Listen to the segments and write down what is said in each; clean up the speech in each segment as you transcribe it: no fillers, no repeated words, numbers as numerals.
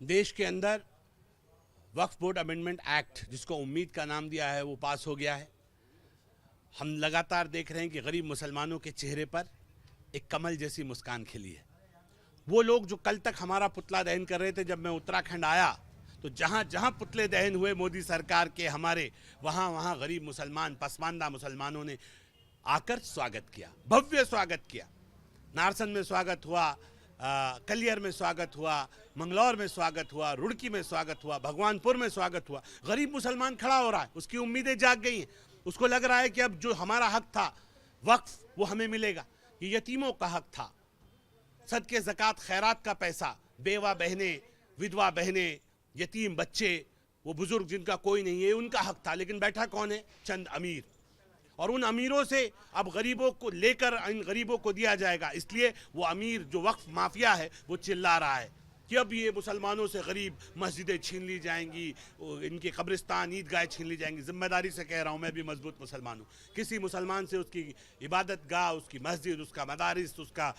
देश के अंदर वक्फ बोर्ड अमेंडमेंट एक्ट, जिसको उम्मीद का नाम दिया है, वो पास हो गया है। हम लगातार देख रहे हैं कि गरीब मुसलमानों के चेहरे पर एक कमल जैसी मुस्कान खिली है। वो लोग जो कल तक हमारा पुतला दहन कर रहे थे, जब मैं उत्तराखंड आया तो जहाँ जहाँ पुतले दहन हुए मोदी सरकार के हमारे, वहाँ वहाँ गरीब मुसलमान, पसमानदा मुसलमानों ने आकर स्वागत किया, भव्य स्वागत किया। नारसन में स्वागत हुआ, कलियर में स्वागत हुआ, मंगलौर में स्वागत हुआ, रुड़की में स्वागत हुआ, भगवानपुर में स्वागत हुआ। गरीब मुसलमान खड़ा हो रहा है, उसकी उम्मीदें जाग गई हैं। उसको लग रहा है कि अब जो हमारा हक था वक्फ, वो हमें मिलेगा। ये यतीमों का हक था, सदके ज़कात खैरात का पैसा, बेवा बहनें, विधवा बहनें, यतीम बच्चे, वो बुजुर्ग जिनका कोई नहीं है, उनका हक था। लेकिन बैठा कौन है? चंद अमीर। और उन अमीरों से अब गरीबों को लेकर इन गरीबों को दिया जाएगा। इसलिए वो अमीर जो वक्फ माफिया है, वो चिल्ला रहा है कि अब ये मुसलमानों से गरीब मस्जिदें छीन ली जाएंगी, इनके कब्रिस्तान, ईदगाहें छीन ली जाएंगी। जिम्मेदारी से कह रहा हूँ, मैं भी मजबूत मुसलमान हूँ। किसी मुसलमान से उसकी इबादत गाह, उसकी मस्जिद, उसका मदारिस, उसका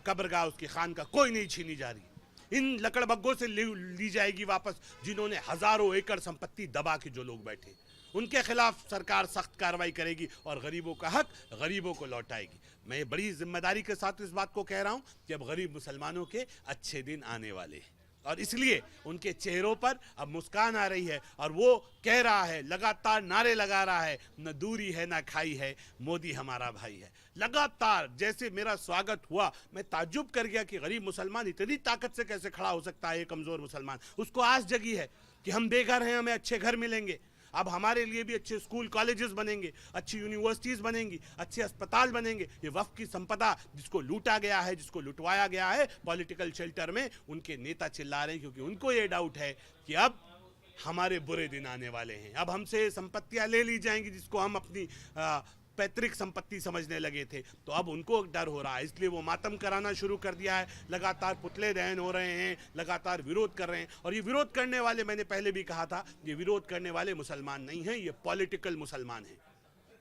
कब्रगाह, उसकी खानका कोई नहीं छीनी जा रही। इन लकड़बग्गों से ली जाएगी वापस, जिन्होंने हजारों एकड़ संपत्ति दबा के जो लोग बैठे। उनके खिलाफ सरकार सख्त कार्रवाई करेगी और गरीबों का हक गरीबों को लौटाएगी। मैं बड़ी जिम्मेदारी के साथ इस बात को कह रहा हूं कि अब गरीब मुसलमानों के अच्छे दिन आने वाले हैं, और इसलिए उनके चेहरों पर अब मुस्कान आ रही है। और वो कह रहा है, लगातार नारे लगा रहा है, न दूरी है न खाई है, मोदी हमारा भाई है। लगातार जैसे मेरा स्वागत हुआ, मैं ताज्जुब कर गया कि गरीब मुसलमान इतनी ताकत से कैसे खड़ा हो सकता है। ये कमजोर मुसलमान, उसको आस जगी है कि हम बेघर हैं, हमें अच्छे घर मिलेंगे, अब हमारे लिए भी अच्छे स्कूल कॉलेजेस बनेंगे, अच्छी यूनिवर्सिटीज़ बनेंगी, अच्छे अस्पताल बनेंगे। ये वक्फ की संपदा जिसको लूटा गया है, जिसको लुटवाया गया है पॉलिटिकल शेल्टर में, उनके नेता चिल्ला रहे हैं क्योंकि उनको ये डाउट है कि अब हमारे बुरे दिन आने वाले हैं। अब हमसे संपत्तियां ले ली जाएंगी जिसको हम अपनी पैतृक संपत्ति समझने लगे थे। तो अब उनको डर हो रहा है, इसलिए वो मातम कराना शुरू कर दिया है। लगातार पुतले दहन हो रहे हैं, लगातार विरोध कर रहे हैं। और ये विरोध करने वाले, मैंने पहले भी कहा था, ये विरोध करने वाले मुसलमान नहीं हैं, ये पॉलिटिकल मुसलमान हैं।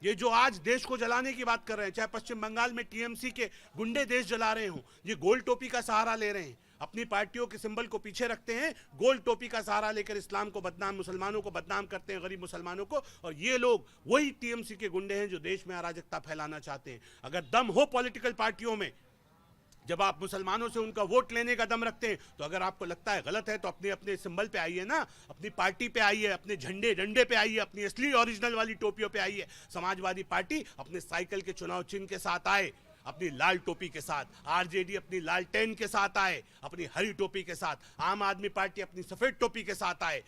ये जो आज देश को जलाने की बात कर रहे हैं, चाहे पश्चिम बंगाल में टीएमसी के गुंडे देश जला रहे हों, ये गोल टोपी का सहारा ले रहे हैं, अपनी पार्टियों के सिंबल को पीछे रखते हैं, गोल टोपी का सहारा लेकर इस्लाम को बदनाम, मुसलमानों को बदनाम करते हैं, गरीब मुसलमानों को। और ये लोग वही टीएमसी के गुंडे हैं जो देश में अराजकता फैलाना चाहते हैं। अगर दम हो पॉलिटिकल पार्टियों में, जब आप मुसलमानों से उनका वोट लेने का दम रखते हैं, तो अगर आपको लगता है गलत है तो अपने अपने सिंबल पे आइए ना, अपनी पार्टी पे आइए, अपने झंडे डंडे पे आइए, अपनी असली ओरिजिनल वाली टोपियों पे आइए। समाजवादी पार्टी अपने साइकिल के चुनाव चिन्ह के साथ आए, अपनी लाल टोपी के साथ, आरजेडी अपनी लालटेन के साथ आए, अपनी हरी टोपी के साथ, आम आदमी पार्टी अपनी सफेद टोपी के साथ आए,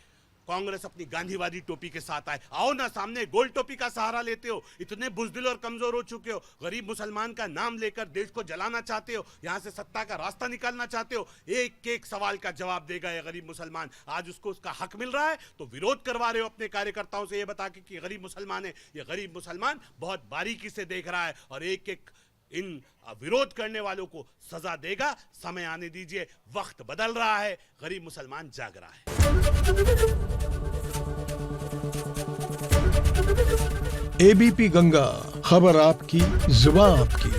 कांग्रेस अपनी गांधीवादी टोपी के साथ आए। आओ ना सामने, गोल टोपी का सहारा लेते हो, इतने बुजदिल और कमजोर हो चुके हो, गरीब मुसलमान का नाम लेकर देश को जलाना चाहते हो, यहां से सत्ता का रास्ता निकालना चाहते हो। एक एक सवाल का जवाब देगा ये गरीब मुसलमान। आज उसको उसका हक मिल रहा है तो विरोध करवा रहे हो अपने कार्यकर्ताओं से, ये बता के कि गरीब मुसलमान है। ये गरीब मुसलमान बहुत बारीकी से देख रहा है और एक एक इन विरोध करने वालों को सजा देगा। समय आने दीजिए, वक्त बदल रहा है, गरीब मुसलमान जाग रहा है। एबीपी गंगा, खबर आपकी, जुबान आपकी।